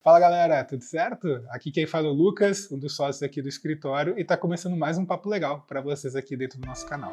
Fala galera, tudo certo? Aqui quem fala é o Lucas, um dos sócios aqui do escritório, e está começando mais um papo legal para vocês aqui dentro do nosso canal.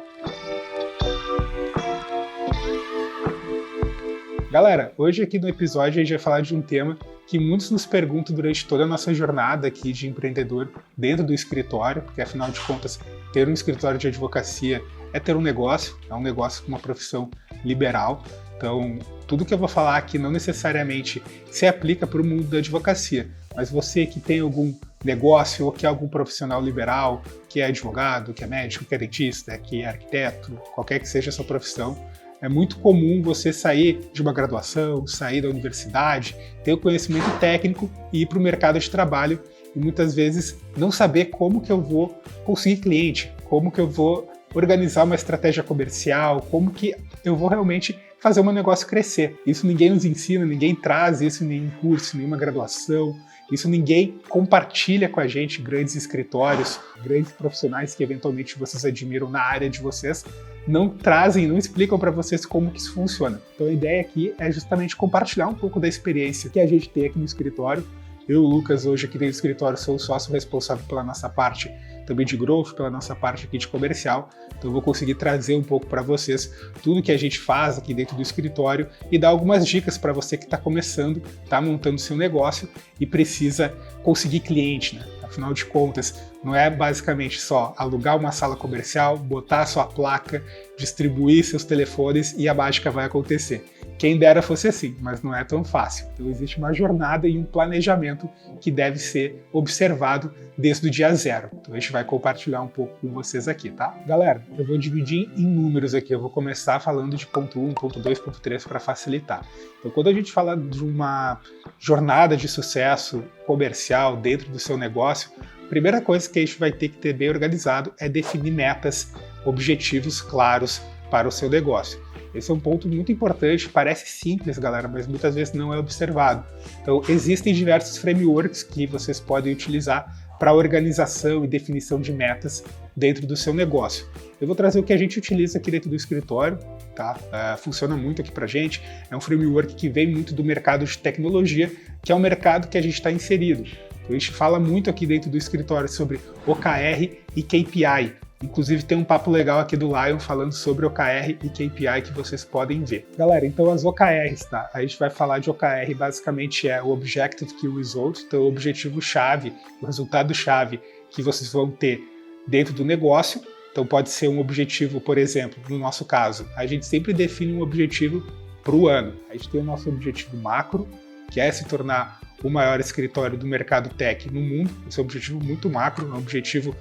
Galera, hoje aqui no episódio a gente vai falar de um tema que muitos nos perguntam durante toda a nossa jornada aqui de empreendedor dentro do escritório, porque afinal de contas, ter um escritório de advocacia é ter um negócio, é um negócio com uma profissão liberal. Então, tudo que eu vou falar aqui não necessariamente se aplica para o mundo da advocacia, mas você que tem algum negócio ou que é algum profissional liberal, que é advogado, que é médico, que é dentista, que é arquiteto, qualquer que seja a sua profissão, é muito comum você sair de uma graduação, sair da universidade, ter o conhecimento técnico e ir para o mercado de trabalho e muitas vezes não saber como que eu vou conseguir cliente, como que eu vou organizar uma estratégia comercial, como que eu vou realmente fazer o meu negócio crescer. Isso ninguém nos ensina, ninguém traz isso em nenhum curso, nenhuma graduação, isso ninguém compartilha com a gente, grandes escritórios, grandes profissionais que eventualmente vocês admiram na área de vocês, não trazem, não explicam para vocês como que isso funciona. Então a ideia aqui é justamente compartilhar um pouco da experiência que a gente tem aqui no escritório. Eu, Lucas, hoje aqui dentro do escritório sou o sócio responsável pela nossa parte também de growth, pela nossa parte aqui de comercial, então eu vou conseguir trazer um pouco para vocês tudo que a gente faz aqui dentro do escritório e dar algumas dicas para você que está começando, está montando seu negócio e precisa conseguir cliente, né? Afinal de contas, não é basicamente só alugar uma sala comercial, botar a sua placa, distribuir seus telefones e a mágica vai acontecer. Quem dera fosse assim, mas não é tão fácil. Então existe uma jornada e um planejamento que deve ser observado desde o dia zero. Então a gente vai compartilhar um pouco com vocês aqui, tá? Galera, eu vou dividir em números aqui. Eu vou começar falando de ponto 1, ponto 2, ponto 3 para facilitar. Então quando a gente fala de uma jornada de sucesso comercial dentro do seu negócio, a primeira coisa que a gente vai ter que ter bem organizado é definir metas, objetivos claros para o seu negócio. Esse é um ponto muito importante, parece simples, galera, mas muitas vezes não é observado. Então, existem diversos frameworks que vocês podem utilizar para organização e definição de metas dentro do seu negócio. Eu vou trazer o que a gente utiliza aqui dentro do escritório, tá? Funciona muito aqui para a gente, é um framework que vem muito do mercado de tecnologia, que é um mercado que a gente está inserido. Então, a gente fala muito aqui dentro do escritório sobre OKR e KPI. Inclusive tem um papo legal aqui do Lion falando sobre OKR e KPI que vocês podem ver. Galera, então as OKRs, tá? A gente vai falar de OKR, basicamente é o Objective Key Result, então o objetivo-chave, o resultado-chave que vocês vão ter dentro do negócio. Então pode ser um objetivo, por exemplo, no nosso caso, a gente sempre define um objetivo para o ano. A gente tem o nosso objetivo macro, que é se tornar o maior escritório do mercado tech no mundo. Esse é um objetivo muito macro, é um objetivo,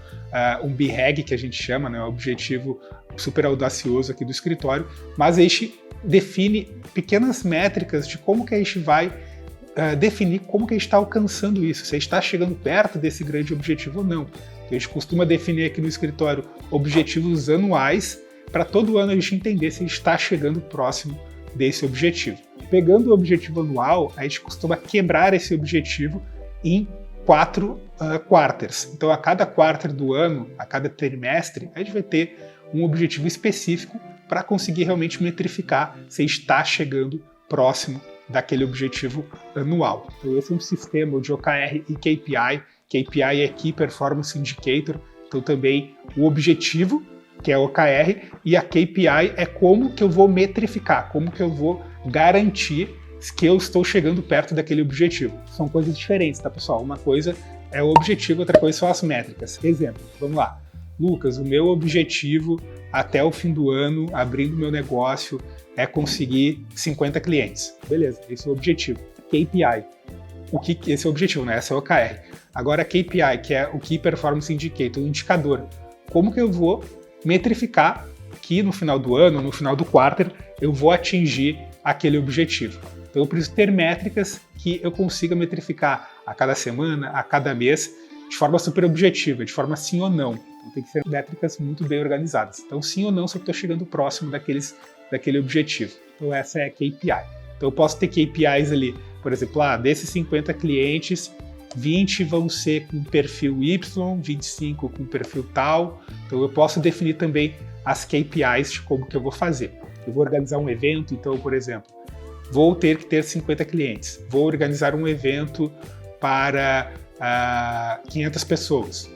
um BHAG que a gente chama, né? Um objetivo super audacioso aqui do escritório, mas a gente define pequenas métricas de como que a gente vai definir como que a gente está alcançando isso, se a gente está chegando perto desse grande objetivo ou não. Então, a gente costuma definir aqui no escritório objetivos anuais para todo ano a gente entender se a gente está chegando próximo desse objetivo. Pegando o objetivo anual, a gente costuma quebrar esse objetivo em 4 quarters. Então, a cada quarter do ano, a cada trimestre, a gente vai ter um objetivo específico para conseguir realmente metrificar se está chegando próximo daquele objetivo anual. Então, esse é um sistema de OKR e KPI. KPI é Key Performance Indicator. Então, também o objetivo, que é o OKR, e a KPI é como que eu vou metrificar, como que eu vou garantir que eu estou chegando perto daquele objetivo. São coisas diferentes, tá, pessoal? Uma coisa é o objetivo, outra coisa são as métricas. Exemplo, vamos lá. Lucas, o meu objetivo até o fim do ano, abrindo meu negócio, é conseguir 50 clientes. Beleza, esse é o objetivo. KPI. Esse é o objetivo, né? Essa é o OKR. Agora, a KPI, que é o Key Performance Indicator, o indicador. Como que eu vou metrificar que no final do ano, no final do quarter, eu vou atingir aquele objetivo. Então eu preciso ter métricas que eu consiga metrificar a cada semana, a cada mês, de forma super objetiva, de forma sim ou não. Então tem que ser métricas muito bem organizadas. Então sim ou não se eu estou chegando próximo daquele objetivo. Então essa é a KPI. Então eu posso ter KPIs ali, por exemplo, desses 50 clientes, 20 vão ser com perfil Y, 25 com perfil tal. Então eu posso definir também as KPIs de como que eu vou fazer. Eu vou organizar um evento, então, por exemplo, vou ter que ter 50 clientes. Vou organizar um evento para 500 pessoas.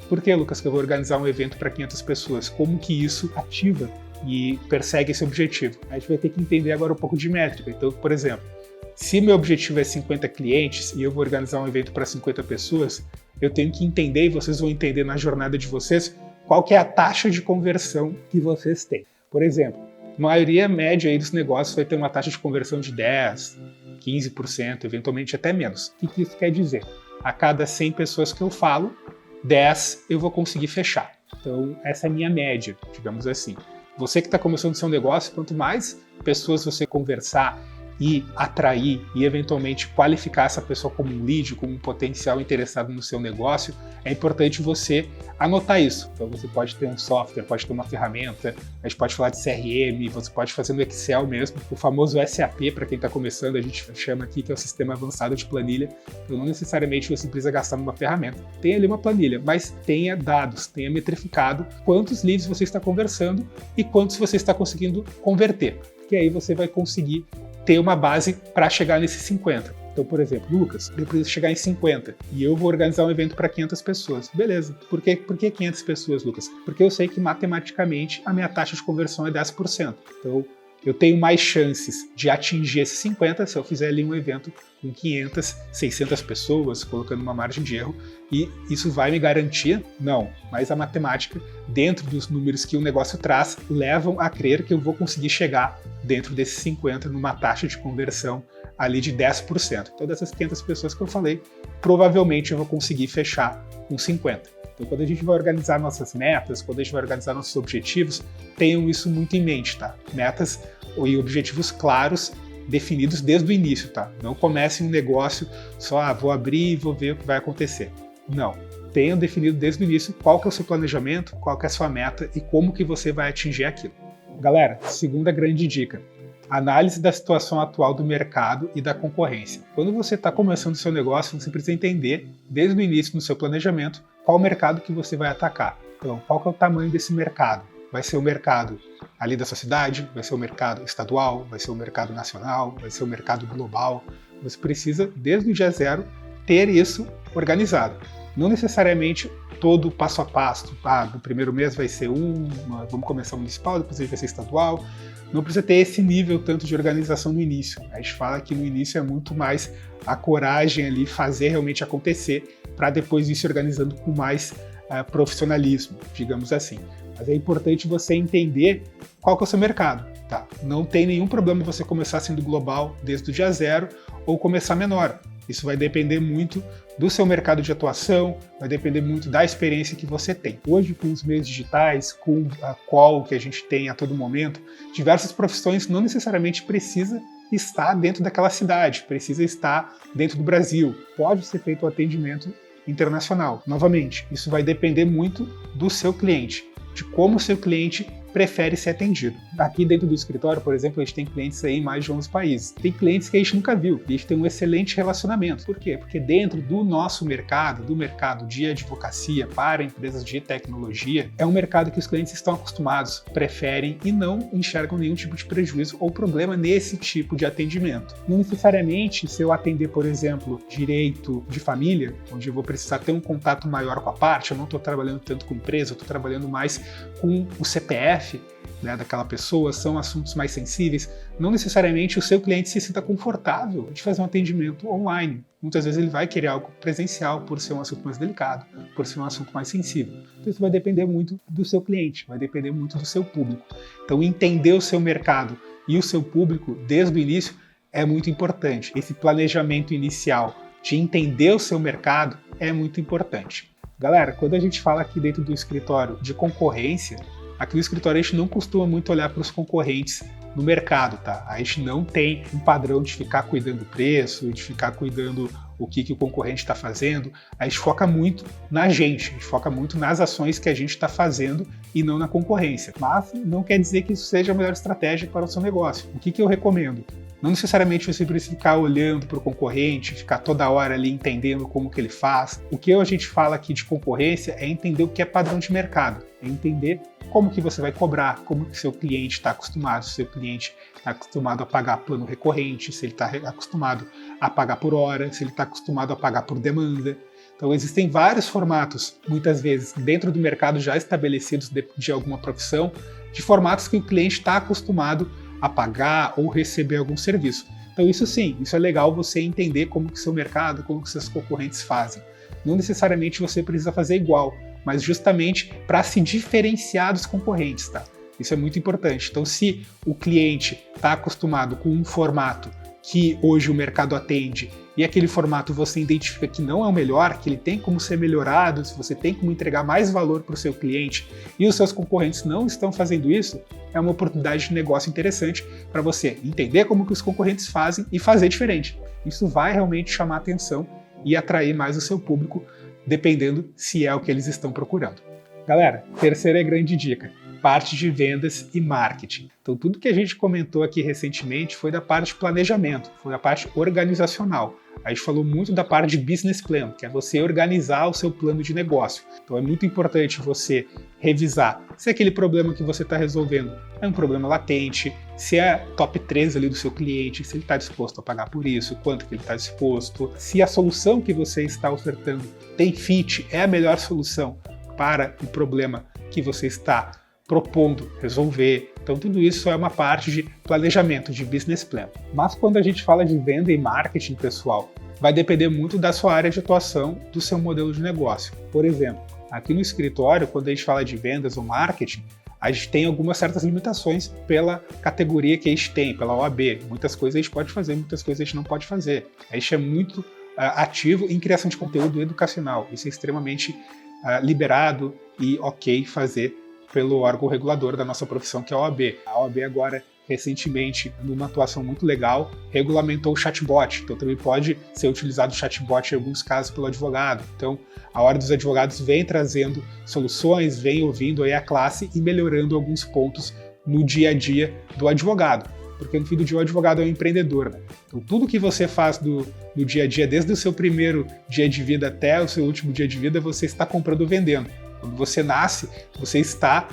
Por que, Lucas, que eu vou organizar um evento para 500 pessoas? Como que isso ativa e persegue esse objetivo? A gente vai ter que entender agora um pouco de métrica. Então, por exemplo, se meu objetivo é 50 clientes e eu vou organizar um evento para 50 pessoas, eu tenho que entender, e vocês vão entender na jornada de vocês, qual que é a taxa de conversão que vocês têm. Por exemplo, a maioria média aí dos negócios vai ter uma taxa de conversão de 10%, 15%, eventualmente até menos. O que isso quer dizer? A cada 100 pessoas que eu falo, 10 eu vou conseguir fechar. Então, essa é a minha média, digamos assim. Você que está começando o seu negócio, quanto mais pessoas você conversar e atrair e eventualmente qualificar essa pessoa como um lead, como um potencial interessado no seu negócio, é importante você anotar isso. Então você pode ter um software, pode ter uma ferramenta, a gente pode falar de CRM, você pode fazer no Excel mesmo, o famoso SAP, para quem está começando, a gente chama aqui que é o Sistema Avançado de Planilha. Então não necessariamente você precisa gastar numa ferramenta. Tem ali uma planilha, mas tenha dados, tenha metrificado quantos leads você está conversando e quantos você está conseguindo converter, porque aí você vai conseguir ter uma base para chegar nesses 50. Então, por exemplo, Lucas, eu preciso chegar em 50 e eu vou organizar um evento para 500 pessoas. Beleza. Por que 500 pessoas, Lucas? Porque eu sei que matematicamente a minha taxa de conversão é 10%. Então, eu tenho mais chances de atingir esses 50 se eu fizer ali um evento com 500, 600 pessoas, colocando uma margem de erro. E isso vai me garantir? Não. Mas a matemática, dentro dos números que o negócio traz, levam a crer que eu vou conseguir chegar dentro desses 50 numa taxa de conversão ali de 10%. Então, dessas 500 pessoas que eu falei, provavelmente eu vou conseguir fechar com 50. Então, quando a gente vai organizar nossas metas, quando a gente vai organizar nossos objetivos, tenham isso muito em mente, tá? Metas e objetivos claros, definidos desde o início, tá? Não comece um negócio só, vou abrir e vou ver o que vai acontecer. Não. Tenham definido desde o início qual que é o seu planejamento, qual que é a sua meta e como que você vai atingir aquilo. Galera, segunda grande dica. Análise da situação atual do mercado e da concorrência. Quando você está começando o seu negócio, você precisa entender, desde o início no seu planejamento, qual o mercado que você vai atacar. Então, qual que é o tamanho desse mercado? Vai ser o mercado ali da sua cidade? Vai ser o mercado estadual? Vai ser o mercado nacional? Vai ser o mercado global? Você precisa, desde o dia zero, ter isso organizado. Não necessariamente todo passo a passo. No primeiro mês vai ser vamos começar municipal, depois vai ser estadual. Não precisa ter esse nível tanto de organização no início. A gente fala que no início é muito mais a coragem ali, fazer realmente acontecer, para depois ir se organizando com mais profissionalismo, digamos assim. Mas é importante você entender qual que é o seu mercado. Tá? Não tem nenhum problema você começar sendo global desde o dia zero ou começar menor. Isso vai depender muito do seu mercado de atuação, vai depender muito da experiência que você tem. Hoje, com os meios digitais, com a call que a gente tem a todo momento, diversas profissões não necessariamente precisa estar dentro daquela cidade, precisa estar dentro do Brasil. Pode ser feito o atendimento internacional. Novamente, isso vai depender muito do seu cliente, de como o seu cliente prefere ser atendido. Aqui dentro do escritório, por exemplo, a gente tem clientes aí em mais de 11 países. Tem clientes que a gente nunca viu, e a gente tem um excelente relacionamento. Por quê? Porque dentro do nosso mercado, do mercado de advocacia para empresas de tecnologia, é um mercado que os clientes estão acostumados, preferem e não enxergam nenhum tipo de prejuízo ou problema nesse tipo de atendimento. Não necessariamente, se eu atender, por exemplo, direito de família, onde eu vou precisar ter um contato maior com a parte, eu não estou trabalhando tanto com empresa, eu estou trabalhando mais com o CPF, daquela pessoa, são assuntos mais sensíveis, não necessariamente o seu cliente se sinta confortável de fazer um atendimento online. Muitas vezes ele vai querer algo presencial por ser um assunto mais delicado, por ser um assunto mais sensível. Então isso vai depender muito do seu cliente, vai depender muito do seu público. Então entender o seu mercado e o seu público desde o início é muito importante. Esse planejamento inicial de entender o seu mercado é muito importante. Galera, quando a gente fala aqui dentro do escritório de concorrência, aqui no escritório a gente não costuma muito olhar para os concorrentes no mercado, tá? A gente não tem um padrão de ficar cuidando do preço, de ficar cuidando o que o concorrente está fazendo. A gente foca muito na gente, a gente foca muito nas ações que a gente está fazendo e não na concorrência. Mas não quer dizer que isso seja a melhor estratégia para o seu negócio. O que eu recomendo? Não necessariamente você precisa ficar olhando para o concorrente, ficar toda hora ali entendendo como que ele faz. O que a gente fala aqui de concorrência é entender o que é padrão de mercado, é entender como que você vai cobrar, como que seu cliente está acostumado, se seu cliente está acostumado a pagar plano recorrente, se ele está acostumado a pagar por hora, se ele está acostumado a pagar por demanda. Então existem vários formatos, muitas vezes dentro do mercado já estabelecidos de alguma profissão, de formatos que o cliente está acostumado a pagar ou receber algum serviço. Então isso sim, isso é legal você entender como que seu mercado, como que seus concorrentes fazem. Não necessariamente você precisa fazer igual, mas justamente para se diferenciar dos concorrentes, tá? Isso é muito importante. Então se o cliente está acostumado com um formato que hoje o mercado atende e aquele formato você identifica que não é o melhor, que ele tem como ser melhorado, se você tem como entregar mais valor para o seu cliente e os seus concorrentes não estão fazendo isso, é uma oportunidade de negócio interessante para você entender como que os concorrentes fazem e fazer diferente. Isso vai realmente chamar atenção e atrair mais o seu público, dependendo se é o que eles estão procurando. Galera, terceira grande dica, parte de vendas e marketing. Então tudo que a gente comentou aqui recentemente foi da parte de planejamento, foi da parte organizacional. A gente falou muito da parte de business plan, que é você organizar o seu plano de negócio. Então é muito importante você revisar se aquele problema que você está resolvendo é um problema latente, se é top 3 ali do seu cliente, se ele está disposto a pagar por isso, quanto que ele está disposto, se a solução que você está ofertando tem fit, é a melhor solução para o problema que você está propondo resolver. Então tudo isso é uma parte de planejamento, de business plan. Mas quando a gente fala de venda e marketing, pessoal, vai depender muito da sua área de atuação, do seu modelo de negócio. Por exemplo, aqui no escritório, quando a gente fala de vendas ou marketing, a gente tem algumas certas limitações pela categoria que a gente tem, pela OAB. Muitas coisas a gente pode fazer, muitas coisas a gente não pode fazer. A gente é muito ativo em criação de conteúdo educacional. Isso é extremamente liberado e ok fazer pelo órgão regulador da nossa profissão, que é a OAB. A OAB agora, recentemente, numa atuação muito legal, regulamentou o chatbot. Então também pode ser utilizado o chatbot em alguns casos pelo advogado. Então a Ordem dos Advogados vem trazendo soluções, vem ouvindo aí a classe e melhorando alguns pontos no dia a dia do advogado. Porque no fim do dia o advogado é um empreendedor, né? Então tudo que você faz no dia a dia, desde o seu primeiro dia de vida até o seu último dia de vida, você está comprando ou vendendo. Quando você nasce, você está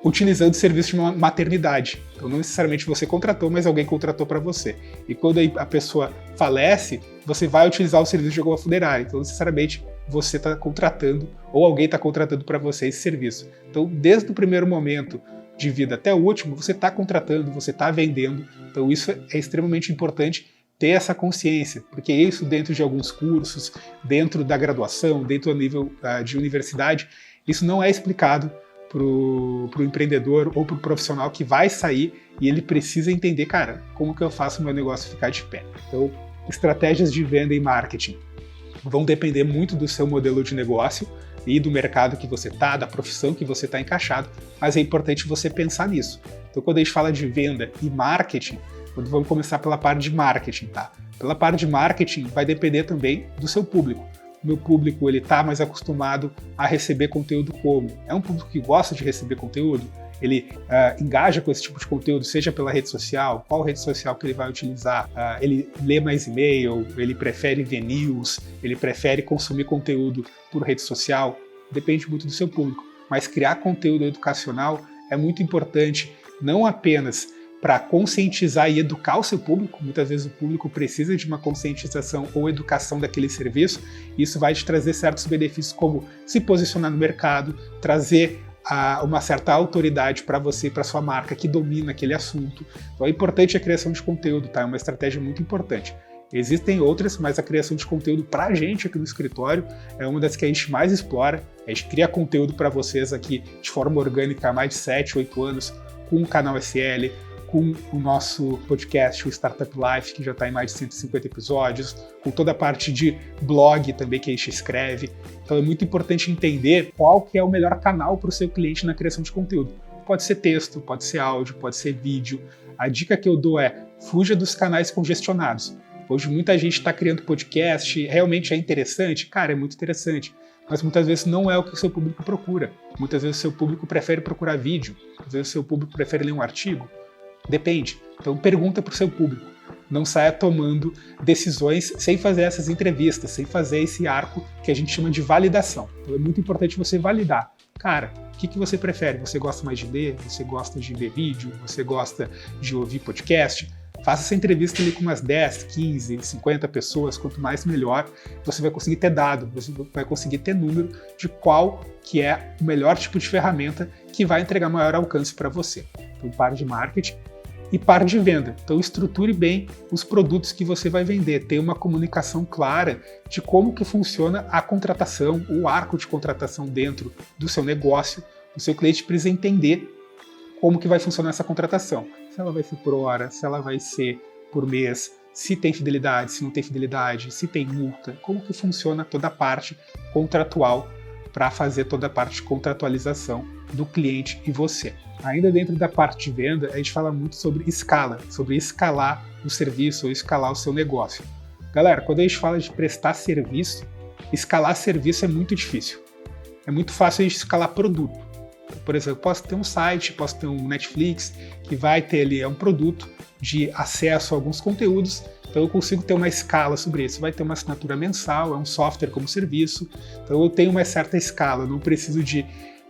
utilizando o serviço de uma maternidade. Então não necessariamente você contratou, mas alguém contratou para você. E quando a pessoa falece, você vai utilizar o serviço de alguma funerária. Então necessariamente você está contratando ou alguém está contratando para você esse serviço. Então desde o primeiro momento de vida até o último, você está contratando, você está vendendo. Então isso é extremamente importante ter essa consciência, porque isso dentro de alguns cursos, dentro da graduação, dentro do nível de universidade, isso não é explicado para o empreendedor ou para o profissional que vai sair e ele precisa entender, cara, como que eu faço o meu negócio ficar de pé. Então, estratégias de venda e marketing vão depender muito do seu modelo de negócio e do mercado que você está, da profissão que você está encaixado, mas é importante você pensar nisso. Então, quando a gente fala de venda e marketing, vamos começar pela parte de marketing, tá? Pela parte de marketing vai depender também do seu público. O meu público, ele está mais acostumado a receber conteúdo como? É um público que gosta de receber conteúdo? Ele engaja com esse tipo de conteúdo, seja pela rede social, qual rede social que ele vai utilizar, ele lê mais e-mail, ele prefere ver news, ele prefere consumir conteúdo por rede social, depende muito do seu público. Mas criar conteúdo educacional é muito importante, não apenas para conscientizar e educar o seu público. Muitas vezes o público precisa de uma conscientização ou educação daquele serviço, e isso vai te trazer certos benefícios como se posicionar no mercado, trazer uma certa autoridade para você e para sua marca que domina aquele assunto. Então é importante a criação de conteúdo, tá? É uma estratégia muito importante. Existem outras, mas a criação de conteúdo para a gente aqui no escritório é uma das que a gente mais explora. A gente cria conteúdo para vocês aqui de forma orgânica há mais de 7, 8 anos, com o canal SL, com o nosso podcast, o Startup Life, que já está em mais de 150 episódios, com toda a parte de blog também que a gente escreve. Então é muito importante entender qual que é o melhor canal para o seu cliente na criação de conteúdo. Pode ser texto, pode ser áudio, pode ser vídeo. A dica que eu dou é, fuja dos canais congestionados. Hoje muita gente está criando podcast, realmente é interessante? Cara, é muito interessante. Mas muitas vezes não é o que o seu público procura. Muitas vezes o seu público prefere procurar vídeo. Muitas vezes o seu público prefere ler um artigo. Depende. Então pergunta para o seu público. Não saia tomando decisões sem fazer essas entrevistas, sem fazer esse arco que a gente chama de validação. Então é muito importante você validar. Cara, o que você prefere? Você gosta mais de ler? Você gosta de ver vídeo? Você gosta de ouvir podcast? Faça essa entrevista ali com umas 10, 15, 50 pessoas, quanto mais melhor, você vai conseguir ter dado, você vai conseguir ter número de qual que é o melhor tipo de ferramenta que vai entregar maior alcance para você. Então, par de marketing e par de venda. Então, estruture bem os produtos que você vai vender, tenha uma comunicação clara de como que funciona a contratação, o arco de contratação dentro do seu negócio. O seu cliente precisa entender como que vai funcionar essa contratação. Se ela vai ser por hora, se ela vai ser por mês, se tem fidelidade, se não tem fidelidade, se tem multa, como que funciona toda a parte contratual para fazer toda a parte de contratualização do cliente e você. Ainda dentro da parte de venda, a gente fala muito sobre escala, sobre escalar o serviço ou escalar o seu negócio. Galera, quando a gente fala de prestar serviço, escalar serviço é muito difícil. É muito fácil a gente escalar produto. Por exemplo, posso ter um site, posso ter um Netflix, que vai ter ali um produto de acesso a alguns conteúdos, então eu consigo ter uma escala sobre isso. Vai ter uma assinatura mensal, é um software como serviço, então eu tenho uma certa escala, não preciso de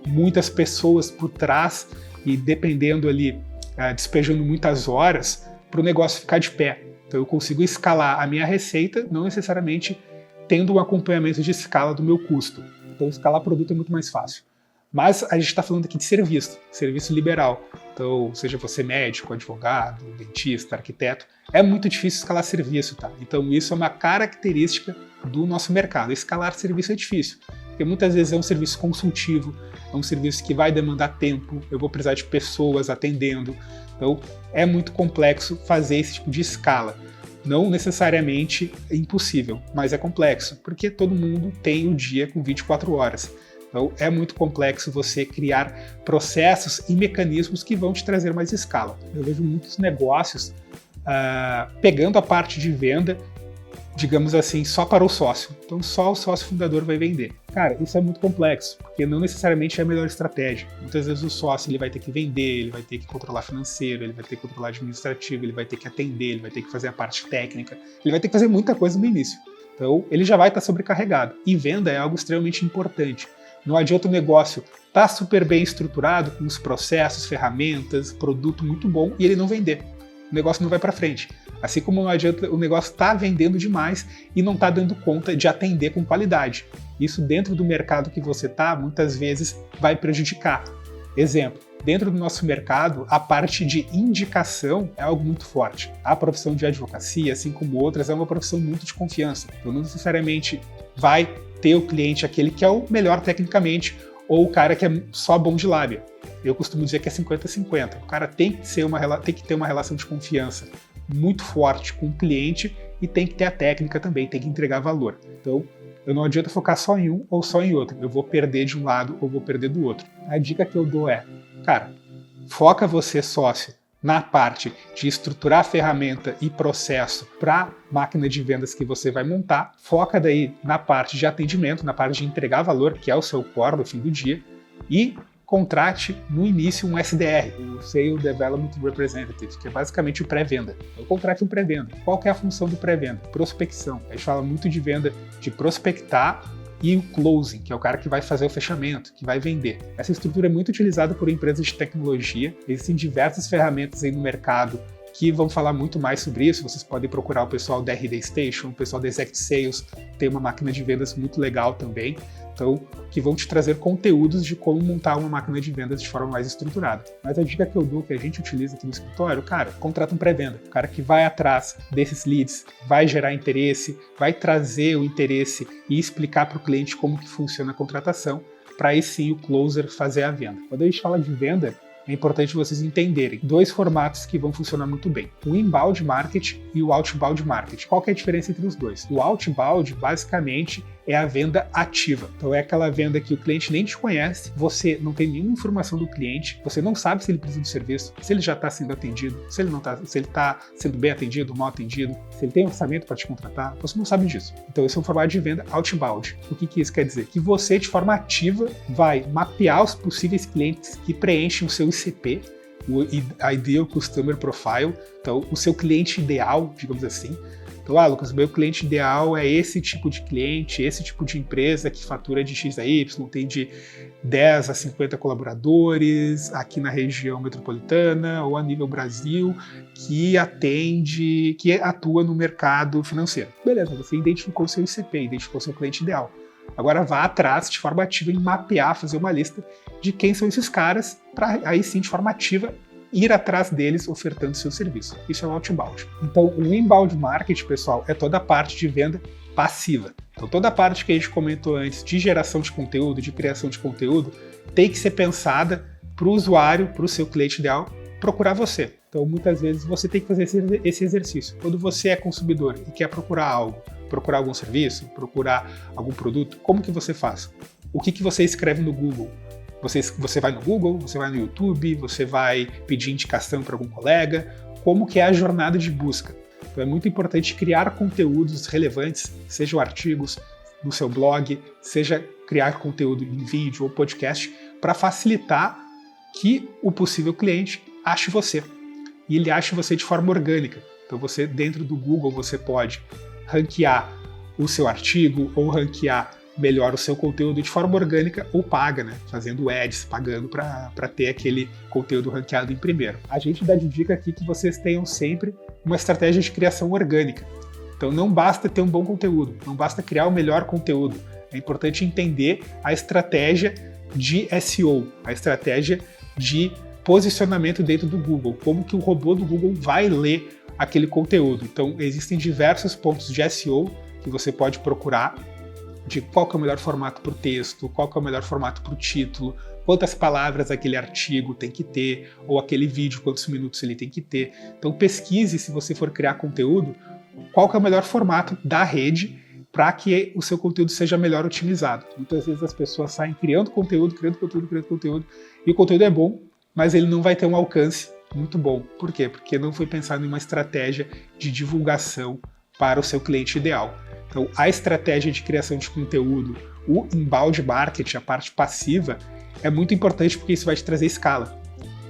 muitas pessoas por trás e dependendo ali, despejando muitas horas para o negócio ficar de pé. Então eu consigo escalar a minha receita, não necessariamente tendo um acompanhamento de escala do meu custo. Então escalar produto é muito mais fácil. Mas a gente está falando aqui de serviço liberal. Então, seja você médico, advogado, dentista, arquiteto, é muito difícil escalar serviço, tá? Então, isso é uma característica do nosso mercado. Escalar serviço é difícil, porque muitas vezes é um serviço consultivo, é um serviço que vai demandar tempo, eu vou precisar de pessoas atendendo. Então, é muito complexo fazer esse tipo de escala. Não necessariamente é impossível, mas é complexo, porque todo mundo tem um dia com 24 horas. Então, é muito complexo você criar processos e mecanismos que vão te trazer mais escala. Eu vejo muitos negócios pegando a parte de venda, digamos assim, só para o sócio. Então, só o sócio fundador vai vender. Cara, isso é muito complexo, porque não necessariamente é a melhor estratégia. Muitas vezes o sócio ele vai ter que vender, ele vai ter que controlar financeiro, ele vai ter que controlar administrativo, ele vai ter que atender, ele vai ter que fazer a parte técnica, ele vai ter que fazer muita coisa no início. Então, ele já vai estar sobrecarregado. E venda é algo extremamente importante. Não adianta o negócio estar super bem estruturado, com os processos, ferramentas, produto muito bom, e ele não vender. O negócio não vai para frente. Assim como não adianta o negócio estar vendendo demais e não estar dando conta de atender com qualidade. Isso dentro do mercado que você está, muitas vezes vai prejudicar. Exemplo, dentro do nosso mercado, a parte de indicação é algo muito forte. A profissão de advocacia, assim como outras, é uma profissão muito de confiança. Então não necessariamente vai ter o cliente aquele que é o melhor tecnicamente ou o cara que é só bom de lábia. Eu costumo dizer que é 50-50. O cara tem que ter uma relação de confiança muito forte com o cliente e tem que ter a técnica também, tem que entregar valor. Então, eu não adianta focar só em um ou só em outro. Eu vou perder de um lado ou vou perder do outro. A dica que eu dou é, cara, foca você, sócio, na parte de estruturar a ferramenta e processo para a máquina de vendas que você vai montar, foca daí na parte de atendimento, na parte de entregar valor, que é o seu core no fim do dia, e contrate no início um SDR, o Sales Development Representative, que é basicamente o pré-venda. Então, contrate um pré-venda. Qual que é a função do pré-venda? Prospecção. A gente fala muito de venda de prospectar e o closing, que é o cara que vai fazer o fechamento, que vai vender. Essa estrutura é muito utilizada por empresas de tecnologia. Existem diversas ferramentas aí no mercado que vão falar muito mais sobre isso. Vocês podem procurar o pessoal da RD Station, o pessoal da Exact Sales, tem uma máquina de vendas muito legal também. Então, que vão te trazer conteúdos de como montar uma máquina de vendas de forma mais estruturada. Mas a dica que eu dou, que a gente utiliza aqui no escritório, cara, contrata um pré-venda. O cara que vai atrás desses leads, vai gerar interesse, vai trazer o interesse e explicar para o cliente como que funciona a contratação, para aí sim o closer fazer a venda. Quando a gente fala de venda, é importante vocês entenderem dois formatos que vão funcionar muito bem. O inbound marketing e o outbound marketing. Qual que é a diferença entre os dois? O outbound, basicamente, é a venda ativa. Então é aquela venda que o cliente nem te conhece, você não tem nenhuma informação do cliente, você não sabe se ele precisa do serviço, se ele já está sendo atendido, se ele está sendo bem atendido, mal atendido, se ele tem orçamento para te contratar, você não sabe disso. Então esse é um formato de venda outbound. O que isso quer dizer? Que você, de forma ativa, vai mapear os possíveis clientes que preenchem o seu ICP, o Ideal Customer Profile, então o seu cliente ideal, digamos assim. Então Então, Lucas, meu cliente ideal é esse tipo de cliente, esse tipo de empresa que fatura de X a Y, tem de 10 a 50 colaboradores aqui na região metropolitana ou a nível Brasil, que atua no mercado financeiro. Beleza, você identificou o seu ICP, identificou o seu cliente ideal. Agora vá atrás de forma ativa em mapear, fazer uma lista de quem são esses caras, para aí sim, de forma ativa, ir atrás deles ofertando seu serviço. Isso é o outbound. Então, o inbound marketing, pessoal, é toda a parte de venda passiva. Então, toda a parte que a gente comentou antes de geração de conteúdo, de criação de conteúdo, tem que ser pensada para o usuário, para o seu cliente ideal, procurar você. Então, muitas vezes, você tem que fazer esse exercício. Quando você é consumidor e quer procurar algo, procurar algum serviço, procurar algum produto, como que você faz? O que você escreve no Google? Você vai no Google, você vai no YouTube, você vai pedir indicação para algum colega, como que é a jornada de busca. Então é muito importante criar conteúdos relevantes, sejam artigos no seu blog, seja criar conteúdo em vídeo ou podcast, para facilitar que o possível cliente ache você. E ele ache você de forma orgânica. Então você, dentro do Google, você pode ranquear o seu artigo ou ranquear melhor o seu conteúdo de forma orgânica ou paga, né? Fazendo ads, pagando para ter aquele conteúdo ranqueado em primeiro. A gente dá de dica aqui que vocês tenham sempre uma estratégia de criação orgânica. Então não basta ter um bom conteúdo, não basta criar o melhor conteúdo. É importante entender a estratégia de SEO, a estratégia de posicionamento dentro do Google, como que o robô do Google vai ler aquele conteúdo. Então existem diversos pontos de SEO que você pode procurar, de qual que é o melhor formato para o texto, qual que é o melhor formato para o título, quantas palavras aquele artigo tem que ter, ou aquele vídeo, quantos minutos ele tem que ter. Então pesquise, se você for criar conteúdo, qual que é o melhor formato da rede para que o seu conteúdo seja melhor otimizado. Muitas vezes as pessoas saem criando conteúdo, e o conteúdo é bom, mas ele não vai ter um alcance muito bom. Por quê? Porque não foi pensado em uma estratégia de divulgação para o seu cliente ideal. Então, a estratégia de criação de conteúdo, o inbound marketing, a parte passiva, é muito importante porque isso vai te trazer escala.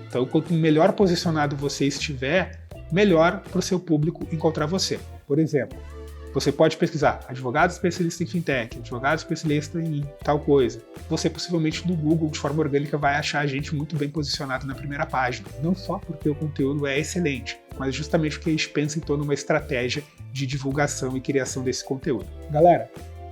Então, quanto melhor posicionado você estiver, melhor para o seu público encontrar você. Por exemplo, você pode pesquisar advogado especialista em fintech, advogado especialista em tal coisa. Você possivelmente no Google, de forma orgânica, vai achar a gente muito bem posicionado na primeira página. Não só porque o conteúdo é excelente, mas justamente porque a gente pensa em toda uma estratégia de divulgação e criação desse conteúdo. Galera,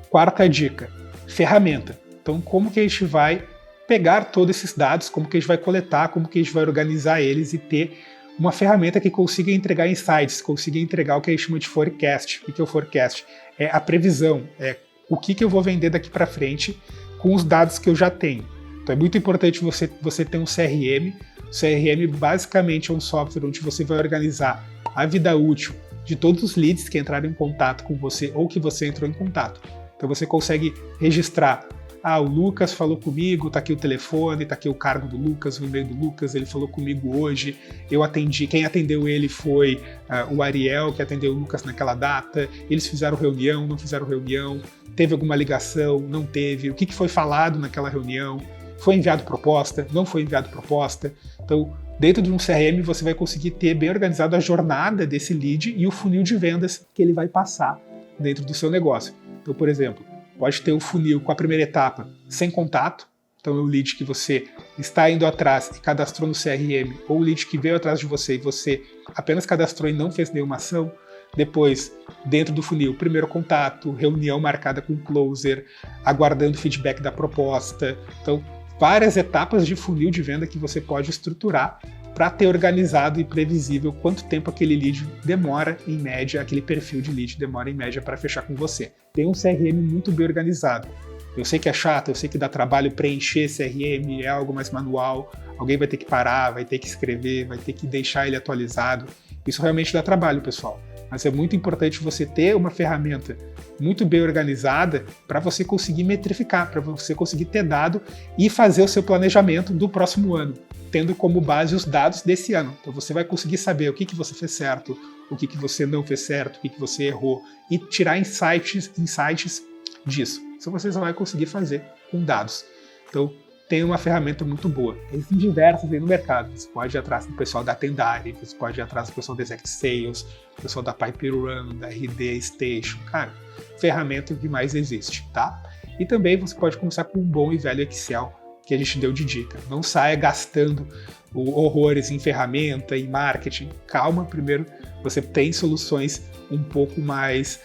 quarta dica, ferramenta. Então, como que a gente vai pegar todos esses dados, como que a gente vai coletar, como que a gente vai organizar eles e ter uma ferramenta que consiga entregar insights, consiga entregar o que a gente chama de forecast. O que é o forecast? É a previsão, é o que eu vou vender daqui para frente com os dados que eu já tenho. Então é muito importante você ter um CRM. O CRM basicamente é um software onde você vai organizar a vida útil de todos os leads que entraram em contato com você ou que você entrou em contato. Então você consegue registrar: o Lucas falou comigo, tá aqui o telefone, tá aqui o cargo do Lucas, o e-mail do Lucas, ele falou comigo hoje, eu atendi, quem atendeu ele foi o Ariel, que atendeu o Lucas naquela data, eles fizeram reunião, não fizeram reunião, teve alguma ligação, não teve, o que foi falado naquela reunião, foi enviado proposta, não foi enviado proposta. Então, dentro de um CRM, você vai conseguir ter bem organizado a jornada desse lead e o funil de vendas que ele vai passar dentro do seu negócio. Então, por exemplo, pode ter o funil com a primeira etapa sem contato, então é o lead que você está indo atrás e cadastrou no CRM, ou o lead que veio atrás de você e você apenas cadastrou e não fez nenhuma ação. Depois, dentro do funil, primeiro contato, reunião marcada com o closer, aguardando feedback da proposta. Então, várias etapas de funil de venda que você pode estruturar para ter organizado e previsível quanto tempo aquele lead demora, em média, aquele perfil de lead demora, em média, para fechar com você. Tem um CRM muito bem organizado. Eu sei que é chato, eu sei que dá trabalho preencher CRM, é algo mais manual, alguém vai ter que parar, vai ter que escrever, vai ter que deixar ele atualizado. Isso realmente dá trabalho, pessoal. Mas é muito importante você ter uma ferramenta muito bem organizada para você conseguir metrificar, para você conseguir ter dado e fazer o seu planejamento do próximo ano, tendo como base os dados desse ano. Então você vai conseguir saber o que você fez certo, o que você não fez certo, o que você errou e tirar insights disso. Isso você só vai conseguir fazer com dados. Então, tem uma ferramenta muito boa. Existem diversas aí no mercado. Você pode ir atrás do pessoal da Tendari, você pode ir atrás do pessoal da Exact Sales, do pessoal da Pipe Run, da RD Station. Cara, ferramenta que mais existe, tá? E também você pode começar com um bom e velho Excel, que a gente deu de dica. Não saia gastando horrores em ferramenta, em marketing. Calma, primeiro você tem soluções um pouco mais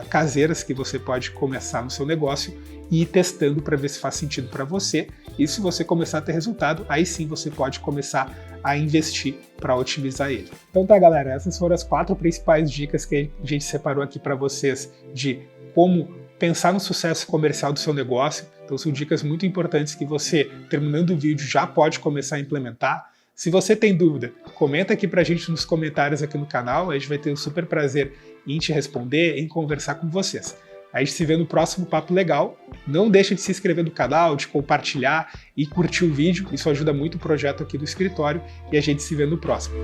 caseiras que você pode começar no seu negócio e ir testando para ver se faz sentido para você. E se você começar a ter resultado, aí sim você pode começar a investir para otimizar ele. Então tá, galera, essas foram as 4 principais dicas que a gente separou aqui para vocês de como pensar no sucesso comercial do seu negócio. Então são dicas muito importantes que você, terminando o vídeo, já pode começar a implementar. Se você tem dúvida, comenta aqui pra gente nos comentários aqui no canal, a gente vai ter um super prazer em te responder, em conversar com vocês. A gente se vê no próximo Papo Legal. Não deixa de se inscrever no canal, de compartilhar e curtir o vídeo, isso ajuda muito o projeto aqui do escritório e a gente se vê no próximo.